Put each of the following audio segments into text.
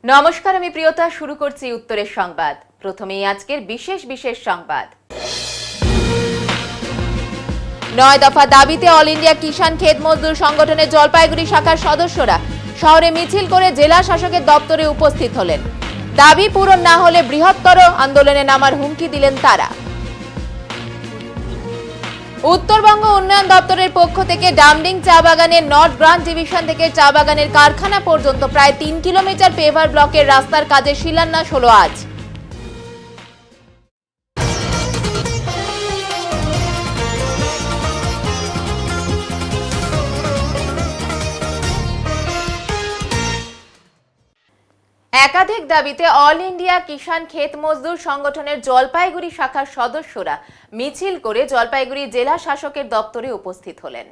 নমস্কার, আমি প্রিয়তা। শুরু করছি উত্তরের সংবাদ। প্রথমেই আজকের বিশেষ সংবাদ। 9 দফা দাবিতে অল ইন্ডিয়া কিষাণ ক্ষেত মজদুর সংগঠনের জলপাইগুড়ি শাখার সদস্যরা শহরে মিছিল করে জেলা শাসকের দপ্তরে উপস্থিত হলেন। দাবি পূরণ না হলে বৃহত্তর আন্দোলনে নামার হুমকি দিলেন তারা। উত্তরবঙ্গ উন্নয়ন দপ্তরের পক্ষ থেকে ডামডিং চা বাগানের নর্থ গ্রান্ট ডিভিশন থেকে চা বাগানের কারখানা পর্যন্ত প্রায় 3 কিলোমিটার পেভার ব্লকের রাস্তার কাজের শিলান্যাস হলো আজ। একাধিক দাবিতে অল ইন্ডিয়া কিষাণ ক্ষেত মজদুর সংগঠনের জলপাইগুড়ি শাখার সদস্যরা মিছিল করে জলপাইগুড়ি জেলা শাসকের দপ্তরে উপস্থিত হলেন।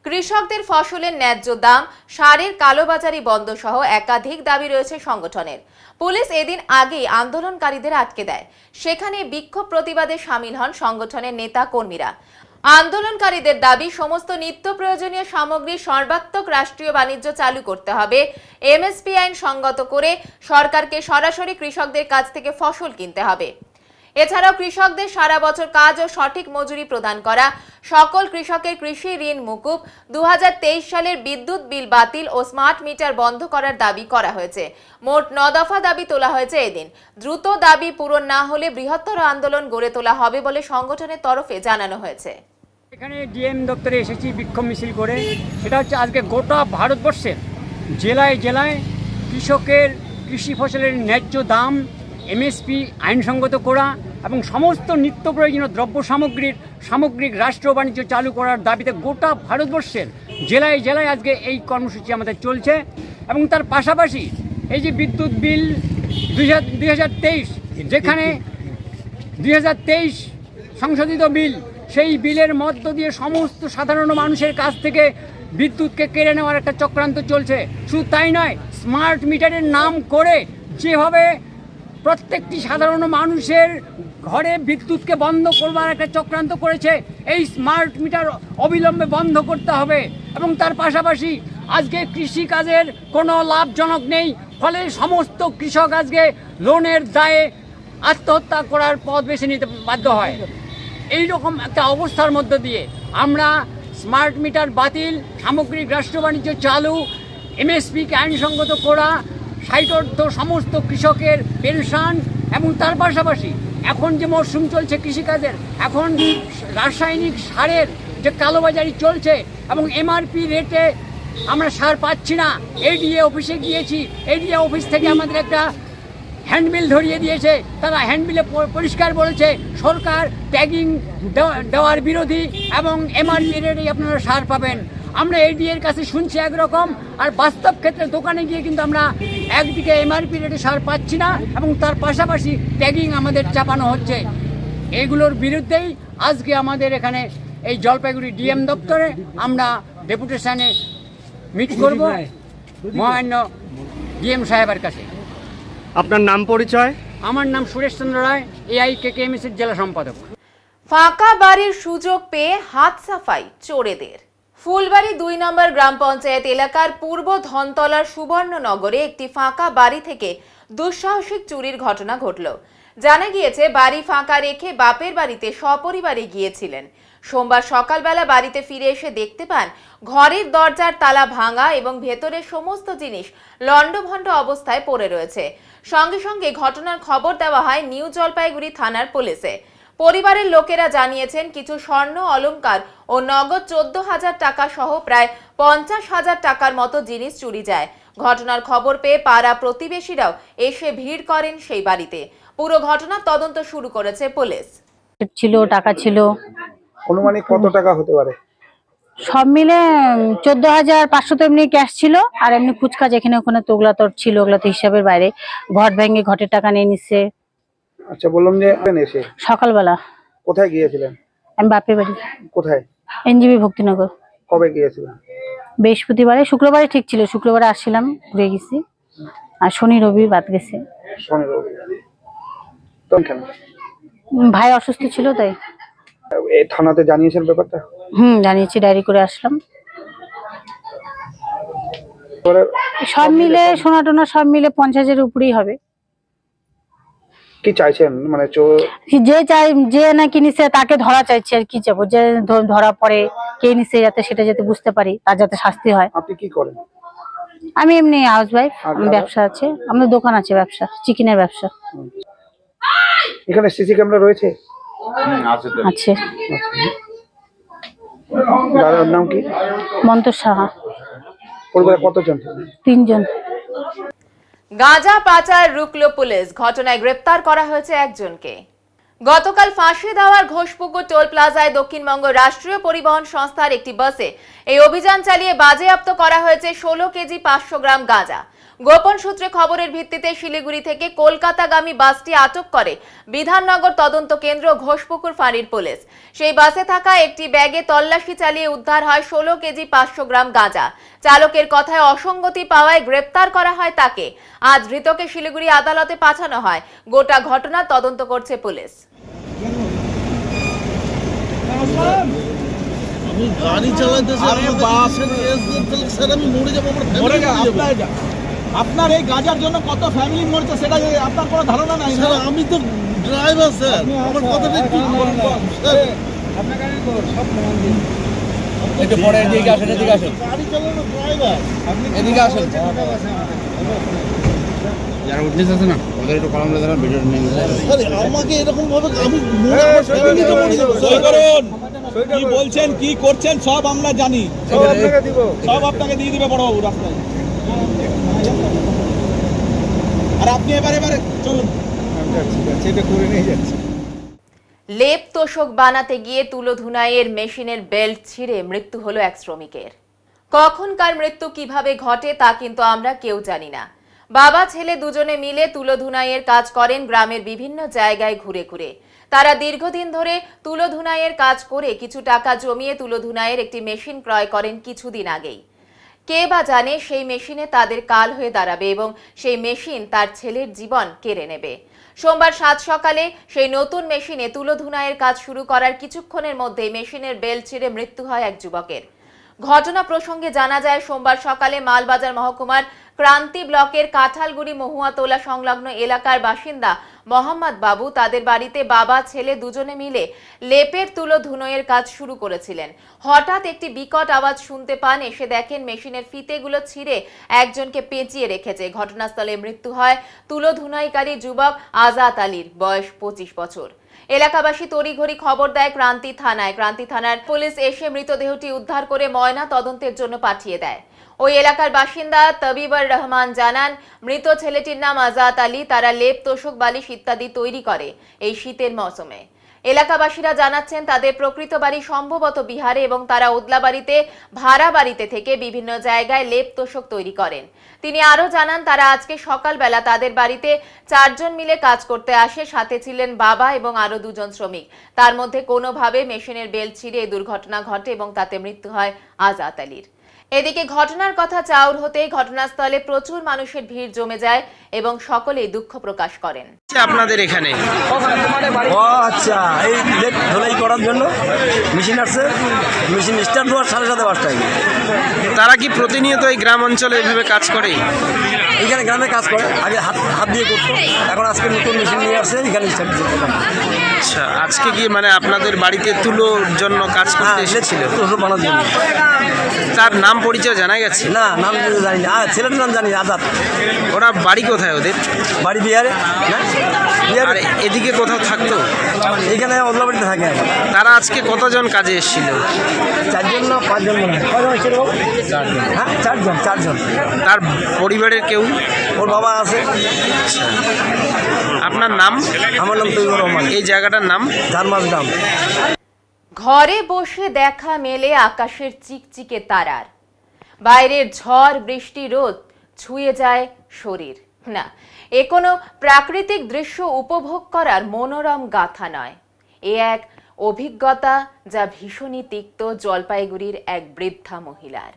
কৃষকদের ফসলের ন্যায্য দাম, সারের কালোবাজারি বন্ধ সহ একাধিক দাবি রয়েছে সংগঠনের। পুলিশ এদিন আগেই আন্দোলনকারীদের আটকে দেয়। সেখানে বিক্ষোভ প্রতিবাদে সামিল হন সংগঠনের নেতা কর্মীরা। আন্দোলনকারীদের দাবি, সমস্ত নিত্য প্রয়োজনীয় সামগ্রী সর্বাত্মক রাষ্ট্রীয় বাণিজ্য চালু করতে হবে, এমএসপি আইন সঙ্গত করে সরকারকে সরাসরি কৃষকদের কাছ থেকে ফসল কিনতে হবে। এছাড়াও কৃষকদের সারা বছর কাজ ও সঠিক মজুরি প্রদান করা, সকল কৃষকের কৃষি ঋণ মুকুব, 2023 সালের বিদ্যুৎ বিল বাতিল ও স্মার্ট মিটার বন্ধ করার দাবি করা হয়েছে। মোট 9 দফা দাবি তোলা হয়েছে এদিন। দ্রুত দাবি পূরণ না হলে বৃহত্তর আন্দোলন গড়ে তোলা হবে বলে সংগঠনের তরফে জানানো হয়েছে। এখানে ডিএম দপ্তরে এসেছি বিক্ষোভ মিছিল করে। সেটা হচ্ছে আজকে গোটা ভারতবর্ষের জেলায় জেলায় কৃষকের কৃষি ফসলের ন্যায্য দাম, এমএসপি আইনসঙ্গত করা এবং সমস্ত নিত্য প্রয়োজনীয় দ্রব্য সামগ্রিক রাষ্ট্র বাণিজ্য চালু করার দাবিতে গোটা ভারতবর্ষের জেলায় জেলায় আজকে এই কর্মসূচি আমাদের চলছে। এবং তার পাশাপাশি এই যে বিদ্যুৎ বিল 2023, যেখানে 2023 সংশোধিত বিল, সেই বিলের মধ্য দিয়ে সমস্ত সাধারণ মানুষের কাছ থেকে বিদ্যুৎকে কেড়ে নেওয়ার একটা চক্রান্ত চলছে। শুধু তাই নয়, স্মার্ট মিটারের নাম করে যেভাবে প্রত্যেকটি সাধারণ মানুষের ঘরে বিদ্যুৎকে বন্ধ করবার একটা চক্রান্ত করেছে, এই স্মার্ট মিটার অবিলম্বে বন্ধ করতে হবে। এবং তার পাশাপাশি আজকে কৃষিকাজের কোনো লাভজনক নেই, ফলে সমস্ত কৃষক আজকে লোনের দায়ে আত্মহত্যা করার পথ বেছে নিতে বাধ্য হয়। এই রকম একটা অবস্থার মধ্য দিয়ে আমরা স্মার্ট মিটার বাতিল, সামগ্রিক রাষ্ট্র বাণিজ্য চালু, এমএসপিকে আইনসঙ্গত করা, সাইটর্থ সমস্ত কৃষকের পেনশন, এবং তার পাশাপাশি এখন যে মরশুম চলছে কৃষিকাজের, এখন রাসায়নিক সারের যে কালোবাজারি চলছে এবং এমআরপি রেটে আমরা সার পাচ্ছি না। এডিএ অফিসে গিয়েছি, এডিএ অফিস থেকে আমাদের একটা হ্যান্ডবিল ধরিয়ে দিয়েছে। তারা হ্যান্ডবিলে পরিষ্কার বলেছে সরকার ট্যাগিং দেওয়ার বিরোধী এবং এমআরপি রেটেই আপনারা সার পাবেন। আমরা এডিএর কাছে শুনছি একরকম, আর বাস্তব ক্ষেত্রে দোকানে গিয়ে কিন্তু আমরা একদিকে এমআরপি রেটে সার পাচ্ছি না এবং তার পাশাপাশি ট্যাগিং আমাদের চাপানো হচ্ছে। এগুলোর বিরুদ্ধেই আজকে আমাদের এখানে এই জলপাইগুড়ি ডিএম দপ্তরে আমরা ডেপুটেশনে মিট করব মহামান্য ডিএম সাহেবের কাছে। আপনার নাম পরিচয়? আমার নাম সুরেশ চন্দ্র রায়, AIKKMS-এর জেলা সম্পাদক। ফাঁকা বাড়ির সুযোগ পেয়ে হাত সাফাই চোরেদের। ফুলবাড়ি 2 নম্বর গ্রাম পঞ্চায়েত এলাকার পূর্ব ধনতলার সুবর্ণনগরে একটি ফাঁকা বাড়ি থেকে দুঃসাহসিক চুরির ঘটনা ঘটল। জানা গিয়েছে, বাড়ি ফাঁকা রেখে বাপের বাড়িতে সপরিবারে গিয়েছিলেন। সোমবার সকালবেলা বাড়িতে ফিরে এসে দেখতে পান ঘরের দরজার তালা ভাঙা এবং ভেতরের সমস্ত জিনিস লণ্ডভণ্ড অবস্থায় পড়ে রয়েছে। সঙ্গে সঙ্গে ঘটনার খবর দেওয়া হয় নিউ জলপাইগুড়ি থানার পুলিশে। পরিবারের লোকেরা জানিয়েছেন, কিছু স্বর্ণ অলংকার ও নগদ 14,000 টাকা সহ প্রায় 50,000 টাকার মতো জিনিস চুরি যায়। ঘটনার খবর পেয়ে পাড়া প্রতিবেশীরাও এসে ভিড় করেন সেই বাড়িতে। পুরো ঘটনার তদন্ত শুরু করেছে পুলিশ। ছিল টাকা ছিল, অনুমানিক কত টাকা হতে পারে? সব মিলে 14,500 তো এমনি ক্যাশ ছিল, আর এমনি ফুচকা যেখানে ওখানে তো ওগুলা তো ছিল, ওগুলা তো হিসাবের বাইরে। ঘর ভেঙে ঘটের টাকা নিয়ে নিচ্ছে। আচ্ছা, বললাম যে এসে সকালবেলা। কোথায় গিয়েছিলেন? আমি বাপের বাড়ি। কোথায়? এনজিবি ভক্তিনগর। কবে গিয়েছিলেন? বৃহস্পতিবারে, শুক্রবারে ঠিক ছিল, শুক্রবারে আসছিলাম, ঘুরে গেছি। আর শনি রবি বাদ গেছে। শনি রবি। তো কেন? ভাই অসুস্থ ছিল তাই। এই থানাতে জানিয়েছেন ব্যাপারটা? জানিয়েছি, ডায়েরি করে আসলাম। সব মিলে সোনা টোনা সব মিলে 50,000-এর উপরেই হবে। কি চাইছেন মানে যে নাকি নিছে তাকে ধরা চাইছে, আর কি চাবো, যে ধরা পড়ে কে নিছে যাতে সেটা যাতে বুঝতে পারি, তার যাতে শাস্তি হয়। আপনি কি করেন? আমি এমনি হাউস ওয়াইফ, আপনার? ব্যবসা আছে, আমাদের দোকান আছে, ব্যবসা চিকেনের ব্যবসা এখানে সিসি ক্যামেরা রয়েছে? আছে। দাদার নাম কি? মন্তর সাহা। পরিবারে কতজন? 3 জন। গাঁজা পাচার রুকলো পুলিশ, ঘটনায় গ্রেপ্তার করা হয়েছে একজনকে। গতকাল ফাঁসি দেওয়ার ঘোষপুকুর টোল প্লাজায় দক্ষিণবঙ্গ রাষ্ট্রীয় পরিবহন সংস্থার একটি বাসে এই অভিযান চালিয়ে বাজেয়াপ্ত করা হয়েছে 16 কেজি 500 গ্রাম গাঁজা। গোপন সূত্রে খবরের ভিত্তিতে শিলিগুড়ি থেকে কলকাতাগামী বাসটি আটক করে বিধাননগর তদন্ত কেন্দ্র ঘোষপুকুর ফাঁড়ির পুলিশ। সেই বাসে থাকা একটি ব্যাগে তল্লাশি চালিয়ে উদ্ধার হয় 16 কেজি 500 গ্রাম গাঁজা। চালকের কথায় অসঙ্গতি পাওয়ায় গ্রেপ্তার করা হয় তাকে। আজ ধৃতকে শিলিগুড়ি আদালতে পাঠানো হয়। গোটা ঘটনা তদন্ত করছে পুলিশ। আমি গাড়ি চালাইতেছি, আমি মরে যাবো, আপনার এই গাজার জন্য কত ফ্যামিলি মরছে সেটা আপনার কোনো ধারণা নাই? আমি তো ড্রাইভার স্যার, আমার কথাটা একটু একটু পরে এদিকে আসেন, এদিকে আসেন, গাড়ি চালানো ড্রাইভার, এদিকে আসেন। যারা উঠনিস আছে না ওদের একটু কলম ধরে ভিডিও নিয়ে আমাকে এরকম ভাবে আমি মরে যাবো। সই করুন, কি বলছেন কি করছেন সব আমরা জানি, সব আপনাকে দিয়ে দিবে বড়বাবু রাস্তায়। আর আপনি এবারে চলুন, এটা করে নিয়ে যাচ্ছি। লেপ তোষক বানাতে গিয়ে তুলো ধুনাইয়ের মেশিনের বেল্ট ছিঁড়ে মৃত্যু হলো এক শ্রমিকের। কখনকার মৃত্যু কিভাবে ঘটে তা কিন্তু আমরা কেউ জানি না। বাবা ছেলে দুজনে মিলে তুলো ধুনাইয়ের কাজ করেন গ্রামের বিভিন্ন জায়গায় ঘুরে ঘুরে। তারা দীর্ঘদিন ধরে তুলো ধুনাইয়ের কাজ করে কিছু টাকা জমিয়ে তুলো ধুনাইয়ের একটি মেশিন ক্রয় করেন কিছুদিন আগেই। কে বা জানে সেই মেশিনে তাদের কাল হয়ে দাঁড়াবে এবং সেই মেশিন তার ছেলের জীবন কেড়ে নেবে। সোমবার 7 সকালে সেই নতুন মেশিনে তুলো ধুনাইয়ের কাজ শুরু করার কিছুক্ষণের মধ্যেই মেশিনের বেল্ট ছিঁড়ে মৃত্যু হয় এক যুবকের। ঘটনা প্রসঙ্গে জানা যায়, সোমবার সকালে মালবাজার মহকুমার ক্রান্তি ব্লকের কাঁঠালগুড়ি মহুয়াতোলা সংলগ্ন এলাকার বাসিন্দা মোহাম্মদ বাবু তাদের বাড়িতে বাবা ছেলে দুজনে মিলে লেপের তুলো ধুনোয়ের কাজ শুরু করেছিলেন। হঠাৎ একটি বিকট আওয়াজ শুনতে পান। এসে দেখেন মেশিনের ফিতেগুলো ছিঁড়ে একজনকে পেঁচিয়ে রেখেছে। ঘটনাস্থলে মৃত্যু হয় তুলো ধুনাইকারী যুবক আজাদ আলীর, বয়স 25 বছর। এলাকাবাসী তড়িঘড়ি খবর দেয় ক্রান্তি থানায়। ক্রান্তি থানার পুলিশ এসে মৃতদেহটি উদ্ধার করে ময়না তদন্তের জন্য পাঠিয়ে দেয়। ওই এলাকার বাসিন্দা তবিবর রহমান জানান, মৃত ছেলেটির নাম আজাদ আলী। তারা লেপ তোষক বালিশ ইত্যাদি তৈরি করে এই শীতের মৌসুমে। এলাকাবাসীরা জানাচ্ছেন তাদের প্রকৃত বাড়ি সম্ভবত বিহারে এবং তারা ওদলাবাড়িতে ভাড়া বাড়িতে থেকে বিভিন্ন জায়গায় লেপ তোষক তৈরি করেন। তিনি আরো জানান, তারা আজকে সকালবেলা তাদের বাড়িতে 4 জন মিলে কাজ করতে আসে। সাথে ছিলেন বাবা এবং আরো 2 জন শ্রমিক। তার মধ্যে কোনোভাবে মেশিনের বেল্ট ছিঁড়ে এই দুর্ঘটনা ঘটে এবং তাতে মৃত্যু হয় আজাদ আলীর। এদিকে ঘটনার কথা চাউর হতেই ঘটনাস্থলে প্রচুর মানুষের ভিড় জমে যায় এবং সকলেই দুঃখ প্রকাশ করেন। আপনাদের এখানে ও আচ্ছা, এই লেপ ধোলাই করার জন্য মেশিন আসছে। মেশিন স্টার্ট হওয়ার 7:30 তারা কি প্রতিনিয়ত এই গ্রাম অঞ্চলে এইভাবে কাজ করে? এইখানে গ্রামে কাজ করে, আগে হাত দিয়ে করতো, এখন আজকে নতুন মেশিন নিয়ে আসছে এখানে স্টার্ট দিতে। আচ্ছা, আজকে কি মানে আপনাদের বাড়িতে তুলোর জন্য কাজ করতে এসেছিল? তুলো বানার জন্য। তার নাম পরিচয় জানা গেছে? না, নাম জানি না। ছেলের নাম জানি, আজাদ। ওরা বাড়ি কোথায় ওদের? বাড়ি বিহারে। আর এদিকে কোথাও থাকতো? এখানে ওদলাবাড়িতে থাকে। তারা আজকে কতজন কাজে এসেছিল? 4 জন না 5 জন মনে হয়। কজন এসেছিল? 4 জন। তার পরিবারের কেউ? ওর বাবা আছে। আপনার নাম? আমার নাম তৈবুর রহমান। এই জায়গাটার নাম? ধারমাসগ্রাম। ঘরে বসে দেখা মেলে আকাশের চিকচিকে তারার। বাইরের ঝড় বৃষ্টি রোদ ছুঁয়ে যায় শরীর। না, এ কোনো প্রাকৃতিক দৃশ্য উপভোগ করার মনোরম গাথা নয়। এ এক অভিজ্ঞতা যা ভীষণই তিক্ত জলপাইগুড়ির এক বৃদ্ধা মহিলার।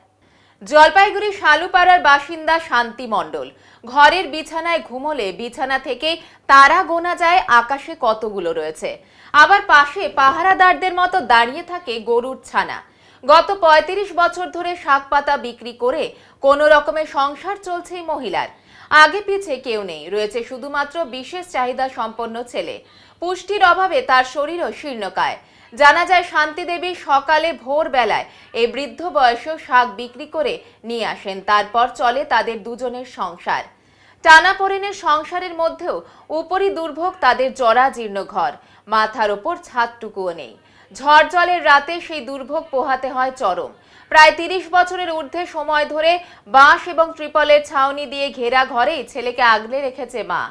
জলপাইগুড়ি শালুপাড়ার বাসিন্দা শান্তি মণ্ডল। ঘরের বিছানায় ঘুমোলে বিছানা থেকে তারা গোনা যায় আকাশে কতগুলো রয়েছে। আবার পাশে পাহারাদারদের মতো দাঁড়িয়ে থাকে গরুর ছানা। গত ৩৫ বছর ধরে শাক পাতা বিক্রি করে কোনো রকমের সংসার চলছে এই মহিলার। আগে পিছে কেউ নেই, রয়েছে শুধুমাত্র বিশেষ চাহিদা সম্পন্ন ছেলে। পুষ্টির অভাবে তার শরীরও শীর্ণকায়। জানা যায় শান্তি দেবী সকালে ভোরবেলায় এই বৃদ্ধ বয়সেও শাক বিক্রি করে নিয়ে আসেন, তারপর চলে তাদের দুজনের সংসার। টানাপোড়েনের সংসারের মধ্যেও উপরি দুর্ভোগ তাদের জরাজীর্ণ ঘর, মাথার ওপর ছাদটুকুও নেই। ঝড় জলের রাতে সেই দুর্ভোগ পোহাতে হয় চরম। প্রায় ৩০ বছরের ঊর্ধ্বে সময় ধরে বাঁশ এবং ত্রিপলের ছাউনি দিয়ে ঘেরা ঘরেই ছেলেকে আগলে রেখেছে মা।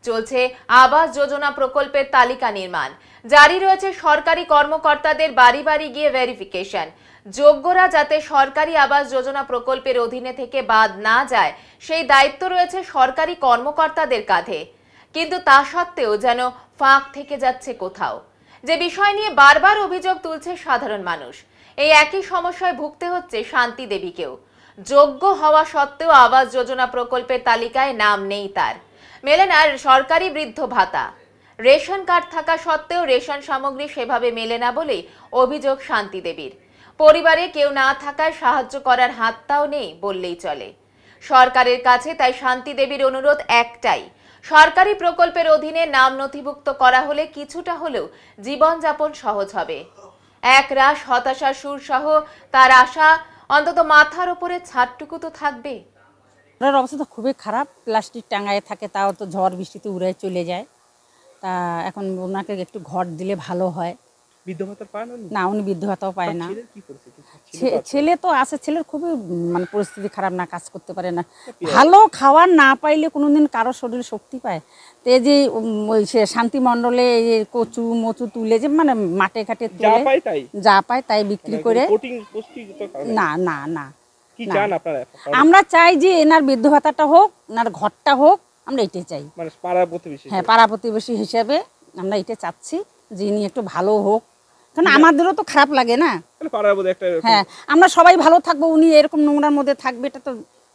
চলছে আবাস যোজনা প্রকল্পের তালিকা নির্মাণ, জারি রয়েছে সরকারি কর্মকর্তাদের বাড়ি বাড়ি গিয়ে ভেরিফিকেশন। যোগ্যরা যাতে সরকারি আবাস যোজনা প্রকল্পের অধীনে থেকে বাদ না যায় সেই দায়িত্ব রয়েছে সরকারি কর্মকর্তাদের কাঁধে। কিন্তু তা সত্ত্বেও যেন ফাঁক থেকে যাচ্ছে কোথাও, যে বিষয় নিয়ে বারবার অভিযোগ তুলছে সাধারণ মানুষ। এই একই সমস্যায় ভুগতে হচ্ছে শান্তি দেবীকেও। যোগ্য হওয়া সত্ত্বেও আবাস যোজনা প্রকল্পের তালিকায় নাম নেই তার। মেলে না সরকারি বৃদ্ধ ভাতা। রেশন কার্ড থাকা সত্ত্বেও রেশন সামগ্রী সেভাবে মেলে না বলেই অভিযোগ শান্তি দেবীর। পরিবারে কেউ না থাকায় সাহায্য করার হাতটাও নেই বললেই চলে। সরকারের কাছে তাই শান্তি দেবীর অনুরোধ একটাই, সরকারি প্রকল্পের অধীনে নাম নথিভুক্ত করা হলে কিছুটা হলেও জীবনযাপন সহজ হবে। এক রাশ হতাশার সুর সহ তার আশা অন্তত মাথার উপরে ছাদটুকু তো থাকবে। ওনার অবস্থা তো খুবই খারাপ, প্লাস্টিক টাঙায় থাকে, তাও তো ঝড় বৃষ্টিতে উড়ে চলে যায়। তা এখন ওনাকে একটু ঘর দিলে ভালো হয়। বৃদ্ধ ভাতা পায় না, উনি বৃদ্ধ ভাতাও পায় না। ছেলে তো আছে, ছেলের খুবই মানে পরিস্থিতি খারাপ, না কাজ করতে পারে না। ভালো খাবার না পাইলে কোনোদিন কারো শরীর শক্তি পায়। তো এই যে ওই শান্তি মণ্ডলে এই যে কচু মচু তুলে যে মানে মাঠে ঘাটে যা পায় তাই বিক্রি করে, না না না আমরা চাই যে এনার বৃদ্ধ ভাতাটা হোক, এনার ঘরটা হোক, আমরা এটাই চাই। হ্যাঁ, পাড়া প্রতিবেশী হিসেবে আমরা এটা চাচ্ছি যে ইনি একটু ভালো হোক, কারণ আমাদেরও তো খারাপ লাগে না। হ্যাঁ, আমরা সবাই ভালো থাকবো, উনি এরকম নোংরার মধ্যে থাকবে, এটা তো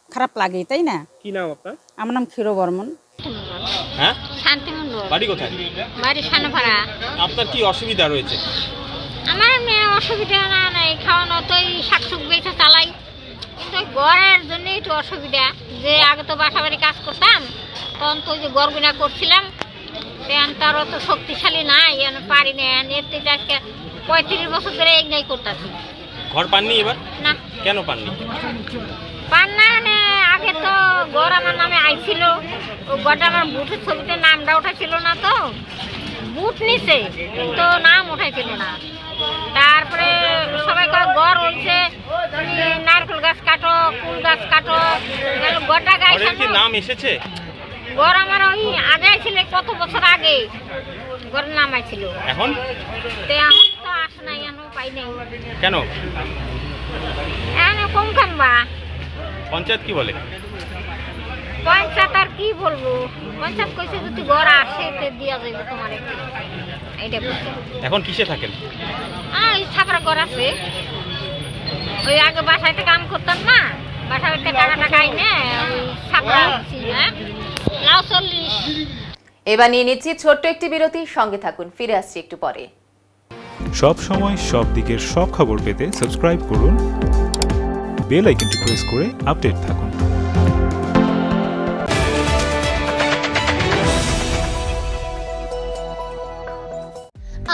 খারাপ লাগে, তাই না? কি নাম আপনার? আমার নাম ক্ষীর বর্মন। হ্যাঁ, শান্তি মণ্ডল। বাড়ি কোথায়? বাড়ি সানাপাড়া। আপনার কি অসুবিধা রয়েছে? আমার অসুবিধা না নাই, খাওয়ানো তো শাকসুক বেঁচে চালাই, কিন্তু গড়ের জন্য একটু অসুবিধা। যে আগে তো বাসা বাড়ি কাজ করতাম, তখন তো যে গড়গুনা করছিলাম, তার অত শক্তিশালী নাই, পারি না। এতে আজকে ৩৫ বছর ধরে এই করতেছি। ঘর পাননি এবার? না। কেন পাননি? পান না মানে আগে তো ঘর আমার নামে আইছিল, ও ঘরটা আমার বুথের ছবিতে নামটা উঠাইছিল না, তো বুথ নিছে তো নাম উঠাইছিল না। তারপরে সবাই কয় ঘর হচ্ছে, তুমি নারকেল গাছ কাটো, কুল গাছ কাটো, ঘরটা গাইছে। নাম এসেছে? ঘর আমার ওই আগে ছিল, কত বছর আগে ঘরের নাম আইছিল। এখন এখন তো আসে নাই, এখন পাই নাই। কেন? এখন কম খাম্বা। পঞ্চায়েত কি বলে? পঞ্চায়েত আর কি বলবো, পঞ্চায়েত কইছে যদি ঘর আসে তে দিয়া যাবে তোমার, এইটা বলছে। এখন কিসে থাকেন? এই ছাপড়া ঘর আছে, ওই আগে বাসাইতে কাম করতাম না, বাসাইতে টাকা টাকা আইনে ওই ছাপড়া আছি। হ্যাঁ, লাউ ৪০। এবার নিয়ে নিচ্ছি ছোট্ট একটি বিরতি, সঙ্গে থাকুন, ফিরে আসছি একটু পরে। সব সময় সব দিকের সব খবর পেতে সাবস্ক্রাইব করুন, বেল আইকনটি প্রেস করে আপডেট থাকুন।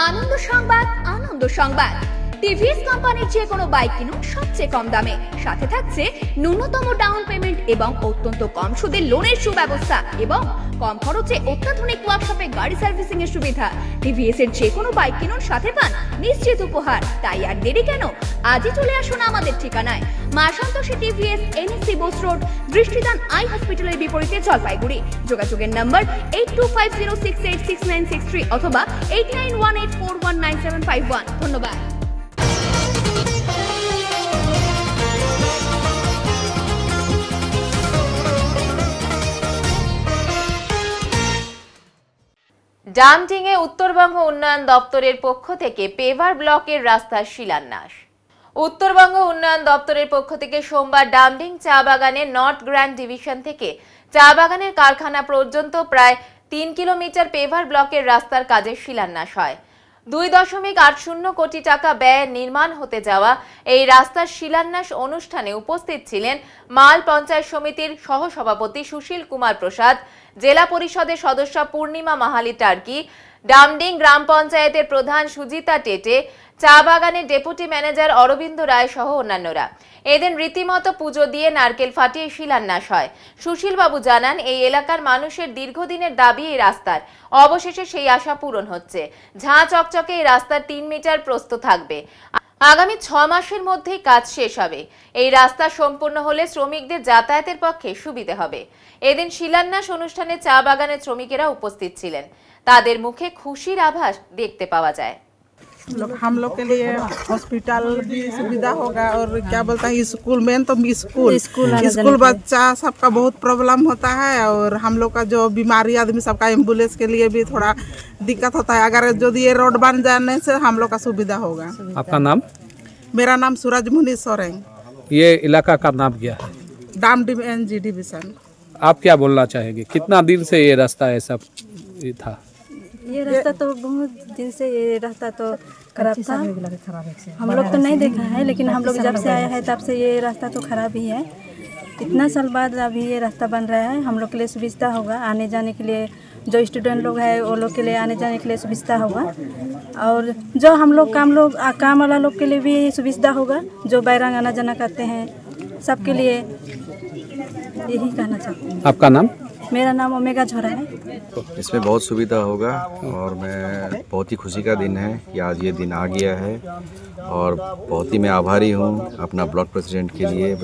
আনন্দ সংবাদ, আনন্দ সংবাদ। টিভিএস কোম্পানির যে কোনো বাইক কিনুন সবচেয়ে কম দামে, সাথে থাকছে ন্যূনতম ডাউন পেমেন্ট এবং অত্যন্ত কম সুদে লোনের সুব্যবস্থা এবং কম খরচে অত্যাধুনিক ওয়ার্কশপে গাড়ি সার্ভিসিং এর সুবিধা। টিভিএস এর যে কোনো বাইক কিনুন সাথে পান নিশ্চিত উপহার। তাই আর দেরি কেন, আজই চলে আসুন আমাদের ঠিকানায়, মা Santoshi TVS, NSC Bose road, Drishtidan I হসপিটালের বিপরীতে, জলপাইগুড়ি। যোগাযোগের নম্বর 8250686963 অথবা 8918419751। ধন্যবাদ। ডামডিঙে উত্তরবঙ্গ উন্নয়ন দপ্তরের পক্ষ থেকে পেভার ব্লকের রাস্তার শিলান্যাস। উত্তরবঙ্গ উন্নয়ন দপ্তরের পক্ষ থেকে সোমবার ডামডিং চা বাগানের নর্থ গ্র্যান্ড ডিভিশন থেকে চা বাগানের কারখানা পর্যন্ত প্রায় 3 কিলোমিটার পেভার ব্লকের রাস্তার কাজের শিলান্যাস হয়। 2.80 কোটি টাকা ব্যয়ে নির্মাণ হতে যাওয়া এই রাস্তার শিলান্যাস অনুষ্ঠানে উপস্থিত ছিলেন মাল পঞ্চায়েত সমিতির সহসভাপতি সুশীল কুমার প্রসাদ, জেলা পরিষদের সদস্য পূর্ণিমা মাহালি টার্কি, ডামডিং গ্রাম পঞ্চায়েতের প্রধান সুজিতা টেটে, চা বাগানের ডেপুটি ম্যানেজার অরবিন্দ রায় সহ অন্যান্যরা। এদিন রীতিমতো পুজো দিয়ে নারকেল ফাটিয়ে শিলান্যাস হয়। সুশীল বাবু জানান, এই এলাকার মানুষের দীর্ঘদিনের দাবি এই রাস্তার, অবশেষে সেই আশা পূরণ হচ্ছে। ঝাঁ চকচকে এই রাস্তার 3 মিটার প্রস্থ থাকবে। আগামী 6 মাসের মধ্যেই কাজ শেষ হবে। এই রাস্তা সম্পূর্ণ হলে শ্রমিকদের যাতায়াতের পক্ষে সুবিধে হবে। এদিন শিলান্যাস অনুষ্ঠানে চা বাগানের শ্রমিকেরা উপস্থিত ছিলেন। তাদের মুখে খুশির আভাস দেখতে পাওয়া যায়। हम लोग के लिए हॉस्पिटल भी सुविधा होगा और क्या बोलता है स्कूल में तो स्कूल बच्चा सबका बहुत प्रॉब्लम होता है और हम लोग का जो बीमारी आदमी सबका एम्बुलेंस के लिए भी थोड़ा दिक्कत होता है। अगर जो ये रोड बन जाने से हम लोग का सुविधा होगा। आपका नाम? मेरा नाम सूरजमुनि सोरेंग। ये इलाका का नाम क्या है? Damdim NG division. आप क्या बोलना चाहेंगे? कितना दिन से ये रास्ता ऐसा था? ये रास्ता तो बहुत दिन से ये रास्ता तो खराब था। हम लोग तो नहीं देखा है, लेकिन हम लोग जब से आया है तब से ये रास्ता तो खराब ही है। इतना साल बाद अभी ये रास्ता बन रहा है, हम लोग के लिए सुविधा होगा। आने जाने के लिए जो स्टूडेंट लोग हैं वो लोग के लिए आने जाने के लिए सुविधा होगा, और जो हम लोग काम वाला लोग के लिए भी सुविधा होगा। जो बैरंग आना जाना करते हैं सबके लिए यही कहना चाहते हैं। आपका नाम? मेरा नाम ओमेगा झोरा है। इसमें बहुत सुविधा होगा और मैं बहुत ही खुशी का दिन है कि आज ये दिन आ गया है, और बहुत ही मैं आभारी हूँ अपना ब्लॉक प्रेसिडेंट के लिए,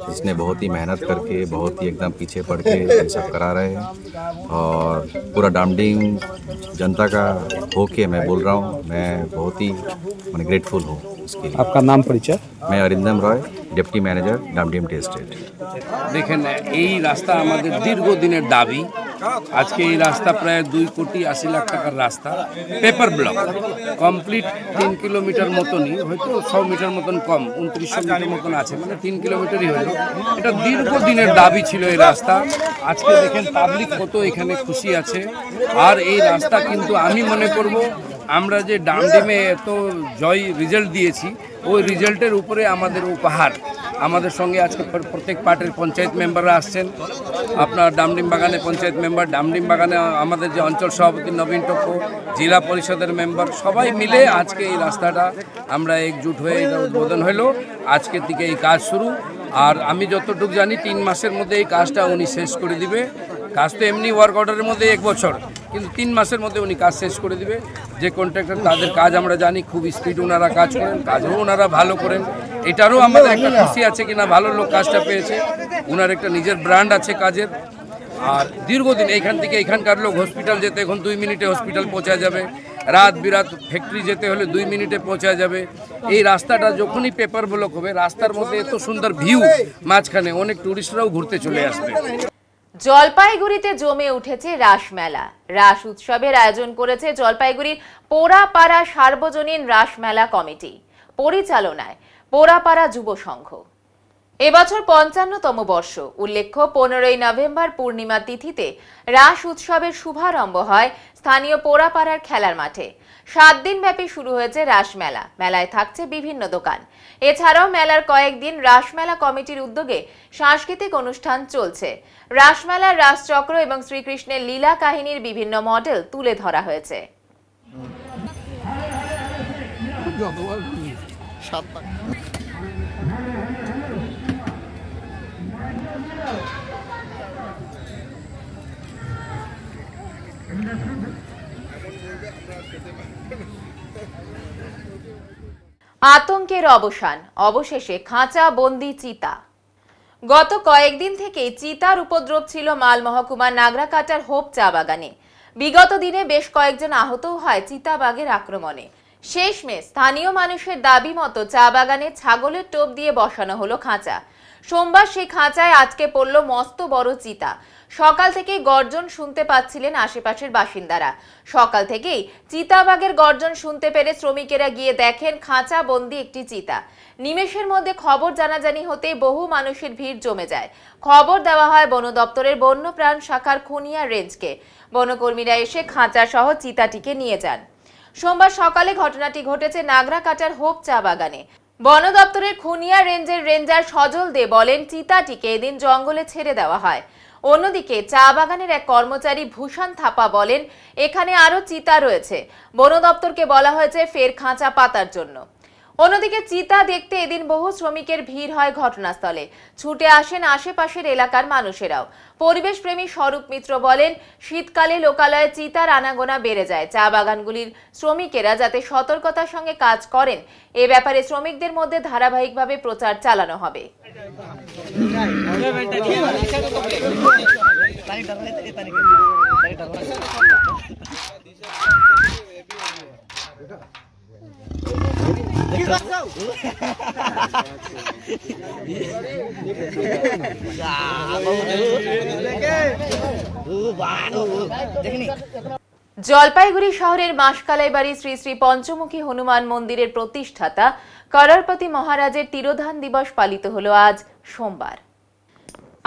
जिसने बहुत ही मेहनत करके बहुत ही एकदम पीछे पड़ के ये सब करा रहे हैं। और पूरा डामडिंग जनता का होके मैं बोल रहा हूँ, मैं बहुत ही मैं ग्रेटफुल हूँ इसके लिए। आपका नाम परिचय? मैं Arindam Roy, deputy manager Damdim tea estate. দেখেন, এই রাস্তা আমাদের দীর্ঘদিনের দাবি। আজকে এই রাস্তা প্রায় 2,80,00,000 টাকার রাস্তা, পেপার ব্লক কমপ্লিট 3 কিলোমিটার মতনই, হয়তো 100 মিটার মতন কম, 2900 মিটার মতন আছে, মানে 3 কিলোমিটারই হলো। এটা দীর্ঘদিনের দাবি ছিল এই রাস্তা। আজকে দেখেন পাবলিক কত এখানে খুশি আছে। আর এই রাস্তা কিন্তু আমি মনে করব আমরা যে ডামডিমে এত জয় রেজাল্ট দিয়েছি, ওই রেজাল্টের উপরে আমাদের উপহার। আমাদের সঙ্গে আজকে প্রত্যেক পার্টির পঞ্চায়েত মেম্বাররা আসছেন। আপনার ডামডিম বাগানে পঞ্চায়েত মেম্বার, ডামডিম বাগানে আমাদের যে অঞ্চল সভাপতি নবীন টপ্পো, জেলা পরিষদের মেম্বার, সবাই মিলে আজকে এই রাস্তাটা আমরা একজুট হয়ে এটা উদ্বোধন হলো। আজকে থেকে এই কাজ শুরু। আর আমি যতটুকু জানি 3 মাসের মধ্যে এই কাজটা উনি শেষ করে দিবে। কাজ তো এমনি ওয়ার্ক অর্ডারের মধ্যে 1 বছর, কিন্তু 3 মাসের মধ্যে উনি কাজ শেষ করে দিবে। যে কন্ট্রাক্টর, তাদের কাজ আমরা জানি খুব স্পিড ওনারা কাজ করেন, কাজও ওনারা ভালো করেন। এটারও আমাদের একটা খুশি আছে কিনা ভালো লোক কাজটা পেয়েছে। ওনার একটা নিজের ব্র্যান্ড আছে কাজের। আর দীর্ঘদিন এইখান থেকে এখানকার লোক হসপিটাল যেতে এখন 2 মিনিটে হসপিটাল পৌঁছা যাবে, রাত বিরাত ফ্যাক্টরি যেতে হলে 2 মিনিটে পৌঁছা যাবে। এই রাস্তাটা যখনই পেপার ব্লক হবে, রাস্তার মধ্যে এত সুন্দর ভিউ, মাঝখানে অনেক টুরিস্টরাও ঘুরতে চলে আসবে। জলপাইগুড়িতে জমে উঠেছে রাস মেলা। রাস উৎসবের আয়োজন করেছে জলপাইগুড়ির পোড়াপাড়া সার্বজনীন রাস মেলা কমিটি, পরিচালনায় পোড়াপাড়া যুব সংঘ। এবছর 55তম বর্ষ। উল্লেখ্য, 15ই নভেম্বর পূর্ণিমা তিথিতে রাস উৎসবের শুভারম্ভ হয় স্থানীয় পোড়াপাড়ার খেলার মাঠে। 7 দিন ব্যাপী শুরু হয়েছে রাস মেলা। মেলায় থাকছে বিভিন্ন দোকান। এছাড়াও মেলার কয়েকদিন রাসমেলা কমিটির উদ্যোগে সাংস্কৃতিক অনুষ্ঠান চলছে। রাসমেলার রাসচক্র এবং শ্রীকৃষ্ণের লীলা কাহিনীর বিভিন্ন মডেল তুলে ধরা হয়েছে। আতঙ্কের অবসান, অবশেষে খাঁচা বন্দি চিতা। গত কয়েকদিন থেকে চিতার উপদ্রব ছিল মাল মহকুমার নাগরাকাটার হোপ চা বাগানে। বিগত দিনে বেশ কয়েকজন আহতও হয় চিতাবাঘের আক্রমণে। শেষমেশ স্থানীয় মানুষের দাবি মতো চা বাগানে ছাগলের টোপ দিয়ে বসানো হলো খাঁচা। সোমবার সেই খাঁচায় আটকে পড়ল মস্ত বড় চিতা। সকাল থেকেই গর্জন শুনতে পাচ্ছিলেন আশেপাশের বাসিন্দারা। সকাল থেকেই চিতাবাঘের গর্জন শুনতে পেরে শ্রমিকেরা গিয়ে দেখেন খাঁচা বন্দি একটি চিতা। নিমেষের মধ্যে খবর জানাজানি হতেই বহু মানুষের ভিড় জমে যায়। খবর দেওয়া হয় বন দপ্তরের বন্যপ্রাণ শাখার খুনিয়া রেঞ্জকে। বনকর্মীরা এসে খাঁচা সহ চিতাটিকে নিয়ে যান। সোমবার সকালে ঘটনাটি ঘটেছে নাগরাকাটার হোপ চা বাগানে। বন দপ্তরের খুনিয়া রেঞ্জের রেঞ্জার সজল দে বলেন, চিতাটিকে এদিন জঙ্গলে ছেড়ে দেওয়া হয়। অন্যদিকে চা বাগানের এক কর্মচারী ভূষণ থাপা বলেন, এখানে আরো চিতা রয়েছে, বন দপ্তরকে বলা হয়েছে ফের খাঁচা পাতার জন্য। অন্যদিকে চিতা দেখতে এদিন বহু শ্রমিকের ভিড় হয় ঘটনাস্থলে। ছুটে আসেন আশেপাশের এলাকার মানুষেরাও। পরিবেশ প্রেমী স্বরূপ মিত্র বলেন, শীতকালে লোকালয়ে চিতার আনাগোনা বেড়ে যায়। চা বাগানগুলির শ্রমিকেরা যাতে সতর্কতার সঙ্গে কাজ করেন, এ ব্যাপারে শ্রমিকদের মধ্যে ধারাবাহিকভাবে প্রচার চালানো হবে। জলপাইগুড়ি শহরের মাসকালাই বাড়ি শ্রী শ্রী পঞ্চমুখী হনুমান মন্দিরের প্রতিষ্ঠাতা কররপতি মহারাজের তিরোধান দিবস পালিত হলো আজ সোমবার।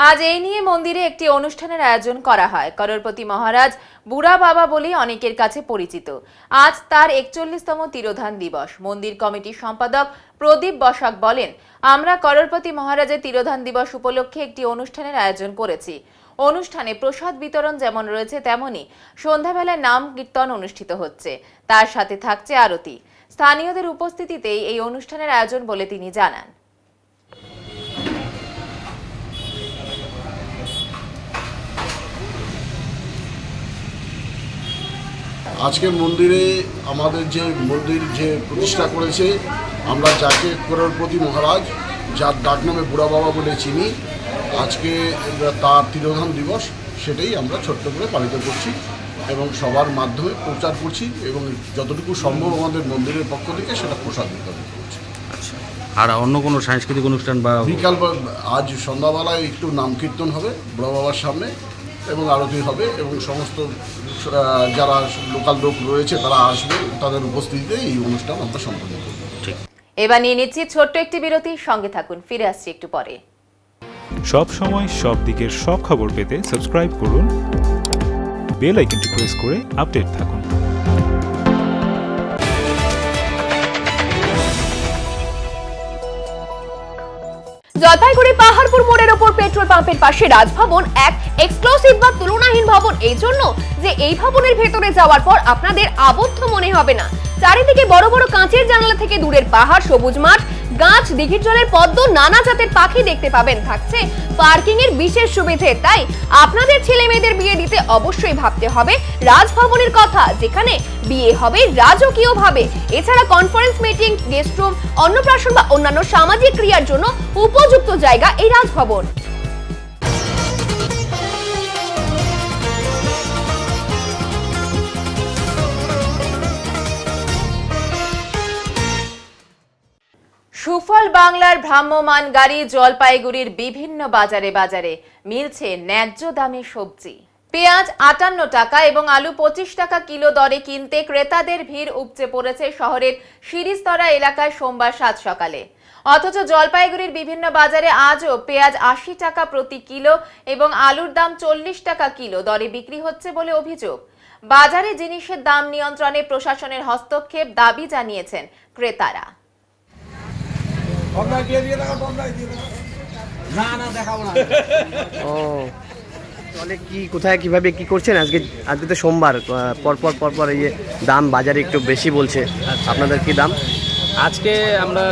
আজ এই নিয়ে মন্দিরে একটি অনুষ্ঠানের আয়োজন করা হয়। কররপতি মহারাজ বুড়া বাবা বলেই অনেকের কাছে পরিচিত। আজ তার 41তম তিরোধান দিবস। মন্দির কমিটির সম্পাদক প্রদীপ বসাক বলেন, আমরা কররপতি মহারাজের তিরোধান দিবস উপলক্ষে একটি অনুষ্ঠানের আয়োজন করেছি। অনুষ্ঠানে প্রসাদ বিতরণ যেমন রয়েছে, তেমনি সন্ধ্যাবেলায় নাম কীর্তন অনুষ্ঠিত হচ্ছে, তার সাথে থাকছে আরতি। স্থানীয়দের উপস্থিতিতেই এই অনুষ্ঠানের আয়োজন বলে তিনি জানান। আজকে মন্দিরে আমাদের যে মন্দির যে প্রতিষ্ঠা করেছে, আমরা যাকে কররপতি মহারাজ, যার ডাক নামে বুড়া বাবা বলে চিনি, আজকে তার তিরোধান দিবস, সেটাই আমরা ছোট্ট করে পালিত করছি এবং সবার মাধ্যমে প্রচার করছি এবং যতটুকু সম্ভব আমাদের মন্দিরের পক্ষ থেকে সেটা প্রসাদ বিতরণ করছি। আর অন্য কোনো সাংস্কৃতিক অনুষ্ঠান বা বিকাল আজ সন্ধ্যাবেলায় একটু নাম কীর্তন হবে বুড়া বাবার সামনে এবং আরতি হবে এবং সমস্ত যারা লোকাল লোক রয়েছে তারা আসবে, তাদের উপস্থিতিতে এই অনুষ্ঠান আমরা সম্পন্ন করব। ঠিক, এবার নিয়ে নিচ্ছি ছোট্ট একটি বিরতি, সঙ্গে থাকুন, ফিরে আসছি একটু পরে। সব সময় সব দিকের সব খবর পেতে সাবস্ক্রাইব করুন, বেল আইকনটি প্রেস করে আপডেট থাকুন। জলপাইগুড়ি পাহাড়পুর মোড়ের ওপর পেট্রোল পাম্পের পাশে রাজভবন এক এক্সক্লুসিভ বা তুলনাহীন ভবন, এই জন্য যে এই ভবনের ভেতরে যাওয়ার পর আপনাদের আবদ্ধ মনে হবে না। চারিদিকে বড় বড় কাঁচের জানালা থেকে দূরের পাহাড়, সবুজ মাঠ, গাছ, দিঘির জলের পদ্ম, নানা জাতের পাখি দেখতে পাবেন। থাকছে পার্কিং এর বিশেষ সুবিধে। তাই আপনাদের ছেলে মেয়েদের বিয়ে দিতে অবশ্যই ভাবতে হবে রাজভবনের কথা, যেখানে বিয়ে হবে রাজকীয় ভাবে। এছাড়া কনফারেন্স, মিটিং, গেস্ট রুম, অন্নপ্রাশন বা অন্যান্য সামাজিক ক্রিয়ার জন্য উপযুক্ত জায়গা এই রাজভবন। সুফল বাংলার ভ্রাম্যমাণ গাড়ি জলপাইগুড়ির বিভিন্ন বাজারে বাজারে মিলছে ন্যায্য দামে সবজি। পেঁয়াজ 58 টাকা এবং আলু 25 টাকা কিলো দরে কিনতে ক্রেতাদের ভিড় উপচে পড়েছে শহরের শিরিস্তরা এলাকায় সোমবার সাত সকালে। অথচ জলপাইগুড়ির বিভিন্ন বাজারে আজও পেঁয়াজ 80 টাকা প্রতি কিলো এবং আলুর দাম 40 টাকা কিলো দরে বিক্রি হচ্ছে বলে অভিযোগ। বাজারে জিনিসের দাম নিয়ন্ত্রণে প্রশাসনের হস্তক্ষেপ দাবি জানিয়েছেন ক্রেতারা। তাহলে কি কোথায় কিভাবে কি করছেন আজকে? আজকে তো সোমবার, পরপর এই দাম বাজারে একটু বেশি বলছে, আপনাদের কি দাম? আজকে আমরা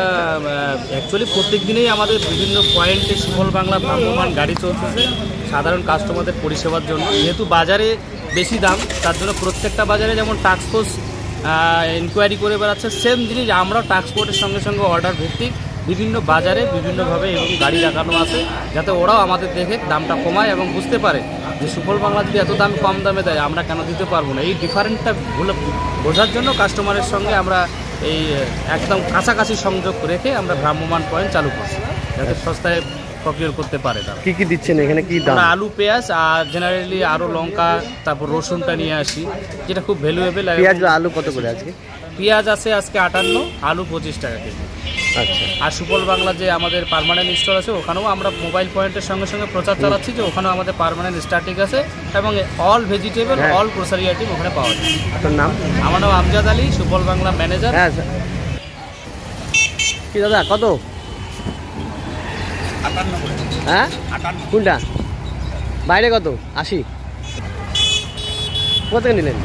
অ্যাকচুয়ালি প্রত্যেক দিনেই আমাদের বিভিন্ন পয়েন্টে সুফল বাংলা ভ্রাম্যমাণ গাড়ি চলতেছে সাধারণ কাস্টমারদের পরিষেবার জন্য। যেহেতু বাজারে বেশি দাম, তার জন্য প্রত্যেকটা বাজারে যেমন টাস্কফোর্স ইনকোয়ারি করে বেড়াচ্ছে, সেম জিনিস আমরা টাস্কফোর্সের সঙ্গে সঙ্গে অর্ডার ভিত্তিক বিভিন্ন বাজারে বিভিন্নভাবে এবং গাড়ি লাগানো আছে, যাতে ওরাও আমাদের দেখে দামটা কমায় এবং বুঝতে পারে যে সুফল বাংলা যদি এত দাম কম দামে দেয় আমরা কেন দিতে পারবো না। এই ডিফারেন্টটা বোঝার জন্য কাস্টমারের সঙ্গে আমরা এই একদম কাছাকাছি সংযোগ রেখে আমরা ভ্রাম্যমাণ পয়েন্ট চালু করছি, যাতে সস্তায় প্রক্রিয়া করতে পারে। তারা কি দিচ্ছেন এখানে? কি দাম? আলু, পেঁয়াজ আর জেনারেলি আরও লঙ্কা, তারপর রসুনটা নিয়ে আসি, যেটা খুব ভ্যালুয়েবল। পেঁয়াজ আলু কত করে আজকে? পেঁয়াজ আছে আজকে 58, আলু 25 টাকা কেজি। আচ্ছা। আর সুফল বাংলা যে আমাদের পার্মানেন্ট স্টোর আছে ওখানেও আমরা মোবাইল পয়েন্টের সঙ্গে সঙ্গে প্রচার চালাচ্ছি যে ওখানেও আমাদের পার্মানেন্ট স্টার্টিং আছে এবং all vegetable all grocery item ওখানে পাওয়া যায়। আপনার নাম? আমার নাম আমজাদ আলী, সুফল বাংলা ম্যানেজার। কি দাদা কত? হ্যাঁ কোনটা? বাইরে কত? 80। কোথা থেকে নিলেন?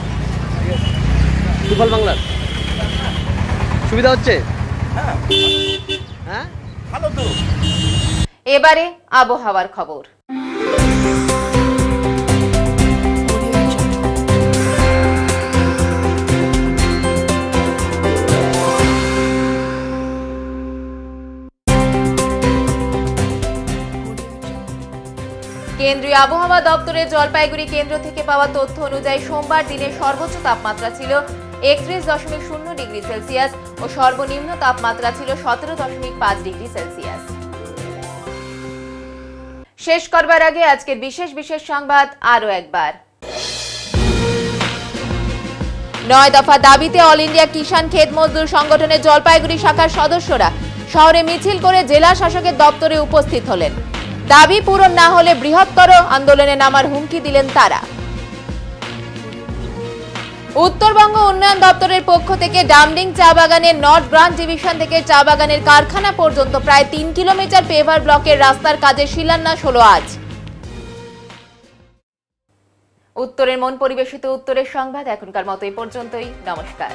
সুফল বাংলার সুবিধা হচ্ছে? হ্যাঁ ভালো তো। এবারে আবহাওয়ার খবর। কেন্দ্রীয় আবহাওয়া দপ্তরের জলপাইগুড়ি কেন্দ্র থেকে পাওয়া তথ্য অনুযায়ী সোমবার দিনের সর্বোচ্চ তাপমাত্রা ছিল 31.0 ডিগ্রি সেলসিয়াস ও সর্বনিম্ন তাপমাত্রা ছিল 17.5 ডিগ্রি সেলসিয়াস। শেষ করবার আগে আজকের বিশেষ বিশেষ সংবাদ আরো একবার। 9 দফা দাবিতে অল ইন্ডিয়া কিষাণ ক্ষেত মজদুর সংগঠনের জলপাইগুড়ি শাখার সদস্যরা শহরে মিছিল করে জেলা শাসকের দপ্তরে উপস্থিত হলেন। দাবি পূরণ না হলে বৃহত্তর আন্দোলনে নামার হুমকি দিলেন তারা। উত্তরবঙ্গ উন্নয়ন দপ্তরের পক্ষ থেকে ডামডিং চা বাগানের নর্থ ব্রাঞ্চ ডিভিশন থেকে চা বাগানের কারখানা পর্যন্ত প্রায় 3 কিলোমিটার পেভার ব্লকের রাস্তার কাজের শিলান্যাস হলো আজ। উত্তরের মন পরিবেশিত উত্তরের সংবাদ এখনকার মতো এই পর্যন্তই। নমস্কার।